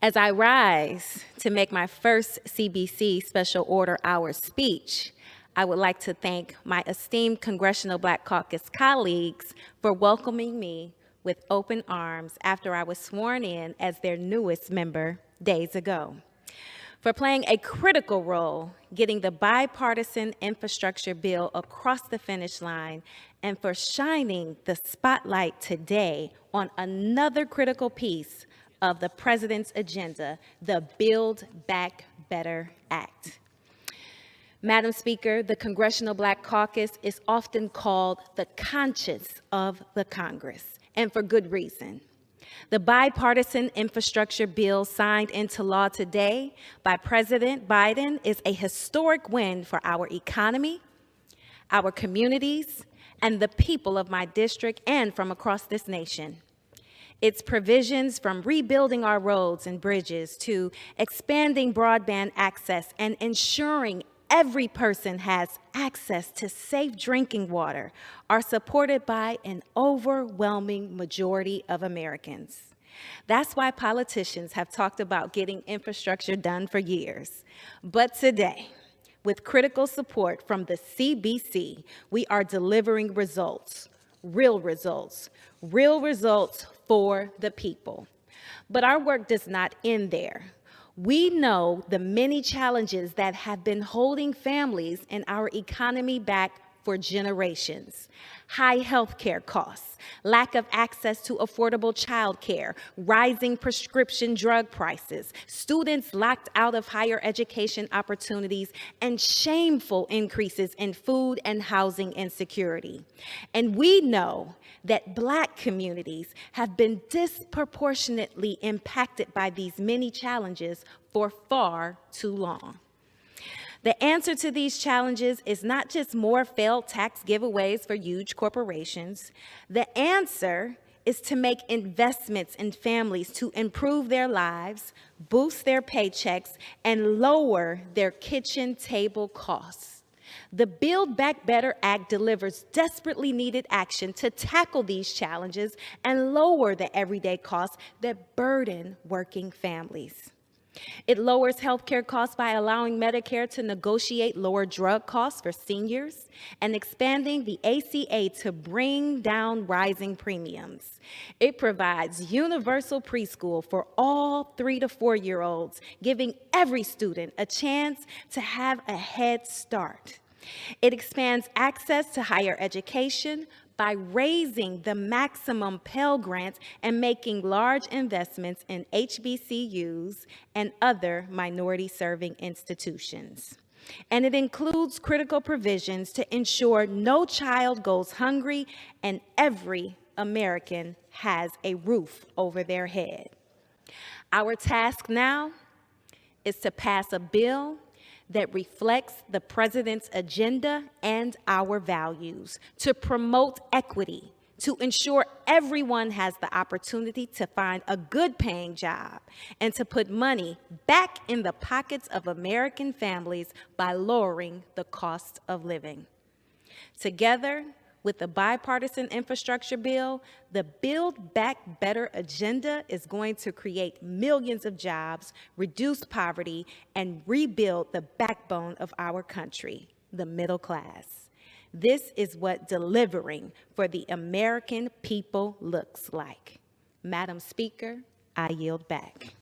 As I rise to make my first CBC Special Order Hour speech, I would like to thank my esteemed Congressional Black Caucus colleagues for welcoming me with open arms after I was sworn in as their newest member days ago, for playing a critical role getting the bipartisan infrastructure bill across the finish line, and for shining the spotlight today on another critical piece of the President's agenda, the Build Back Better Act. Madam Speaker, the Congressional Black Caucus is often called the conscience of the Congress, and for good reason. The bipartisan infrastructure bill signed into law today by President Biden is a historic win for our economy, our communities, and the people of my district and from across this nation. Its provisions, from rebuilding our roads and bridges to expanding broadband access and ensuring every person has access to safe drinking water, are supported by an overwhelming majority of Americans. That's why politicians have talked about getting infrastructure done for years. But today, with critical support from the CBC, we are delivering results, real results for the people. But our work does not end there. We know the many challenges that have been holding families and our economy back for generations. High healthcare costs, lack of access to affordable childcare, rising prescription drug prices, students locked out of higher education opportunities, and shameful increases in food and housing insecurity. And we know that Black communities have been disproportionately impacted by these many challenges for far too long. The answer to these challenges is not just more failed tax giveaways for huge corporations. The answer is to make investments in families to improve their lives, boost their paychecks, and lower their kitchen table costs. The Build Back Better Act delivers desperately needed action to tackle these challenges and lower the everyday costs that burden working families. It lowers healthcare costs by allowing Medicare to negotiate lower drug costs for seniors and expanding the ACA to bring down rising premiums. It provides universal preschool for all 3 to 4-year-olds, giving every student a chance to have a head start. It expands access to higher education by raising the maximum Pell Grant and making large investments in HBCUs and other minority-serving institutions. And it includes critical provisions to ensure no child goes hungry and every American has a roof over their head. Our task now is to pass a bill that reflects the President's agenda and our values, to promote equity, to ensure everyone has the opportunity to find a good-paying job, and to put money back in the pockets of American families by lowering the cost of living. Together, with the bipartisan infrastructure bill, the Build Back Better agenda is going to create millions of jobs, reduce poverty, and rebuild the backbone of our country, the middle class. This is what delivering for the American people looks like. Madam Speaker, I yield back.